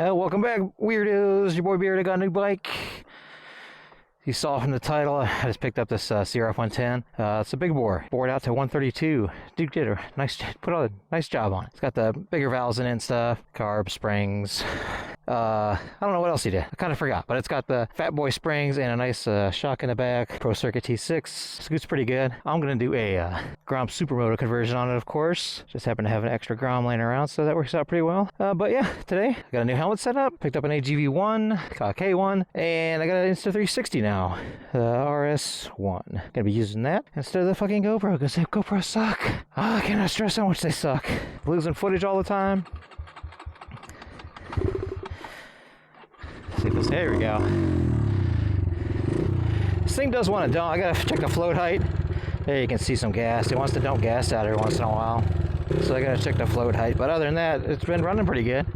Welcome back, weirdos. Your boy Beardo got a new bike. You saw from the title, I just picked up this CRF110. It's a big bore. Bored out to 132. Dude did a put a nice job on it. It's got the bigger valves in it and stuff. Carb, springs. I don't know what else he did. I kind of forgot. But it's got the Fat Boy springs and a nice shock in the back. Pro Circuit T6. Scoot's pretty good. I'm going to do a Grom Supermoto conversion on it, of course. Just happen to have an extra Grom laying around, so that works out pretty well. But yeah, today I got a new helmet set up. Picked up an AGV1, K1, and I got an Insta360 now. The RS1. Gonna be using that instead of the fucking GoPro, because the GoPros suck. Oh, I cannot stress how much they suck. Losing footage all the time. See if it's, there we go. This thing does want to dump. I gotta check the float height. There you can see some gas. It wants to dump gas out every once in a while. So I gotta check the float height. But other than that, it's been running pretty good.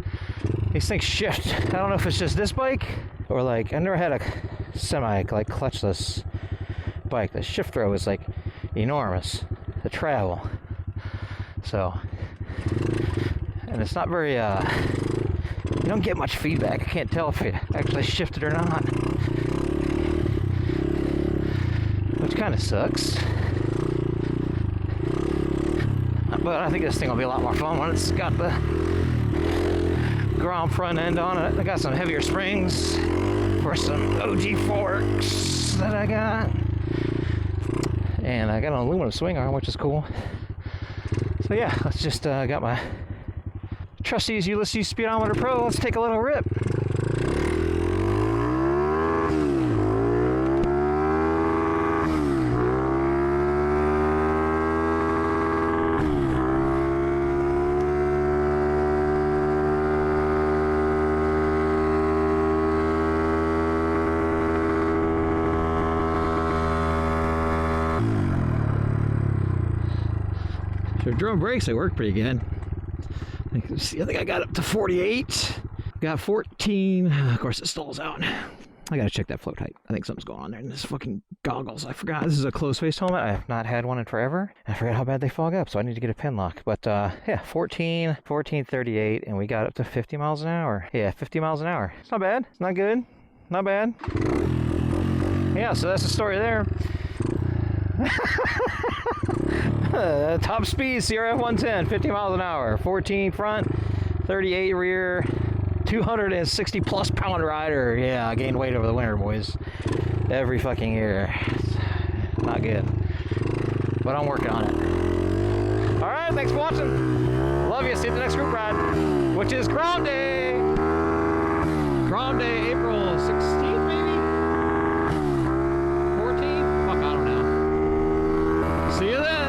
These things shift. I don't know if it's just this bike or like, I never had a semi like clutchless bike. The shift throw is like enormous. The travel. So, and it's not very you don't get much feedback. I can't tell if it actually shifted or not, which kind of sucks. But I think this thing will be a lot more fun when it's got the Grom front end on it. I got some heavier springs for some OG forks that I got, and I got an aluminum swing arm, which is cool. So yeah, let's just got my trustees Ulysses Speedometer Pro. Let's take a little rip. So drum brakes, they work pretty good. I think I got up to 48. Got 14. Of course, it stalls out. I gotta check that float height. I think something's going on there in this fucking goggles. I forgot. This is a closed-face helmet. I have not had one in forever. I forgot how bad they fog up, so I need to get a pin lock. But yeah, 14, 38, and we got up to 50 miles an hour. Yeah, 50 miles an hour. It's not bad. It's not good. Not bad. Yeah, so that's the story there. Top speed CRF110, 50 miles an hour, 14 front, 38 rear, 260 plus pound rider. Yeah, I gained weight over the winter, boys. Every fucking year. Not good. But I'm working on it. Alright, thanks for watching. Love you. See you at the next group ride, which is Grom Day. Grom Day, April 16th, maybe? 14th? Fuck, I don't know. See you then.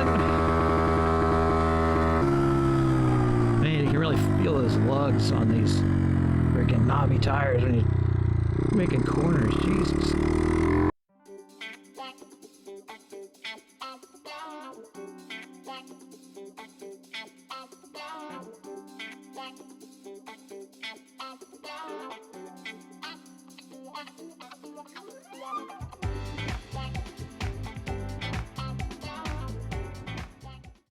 Feel those lugs on these freaking knobby tires when you're making corners. Jesus.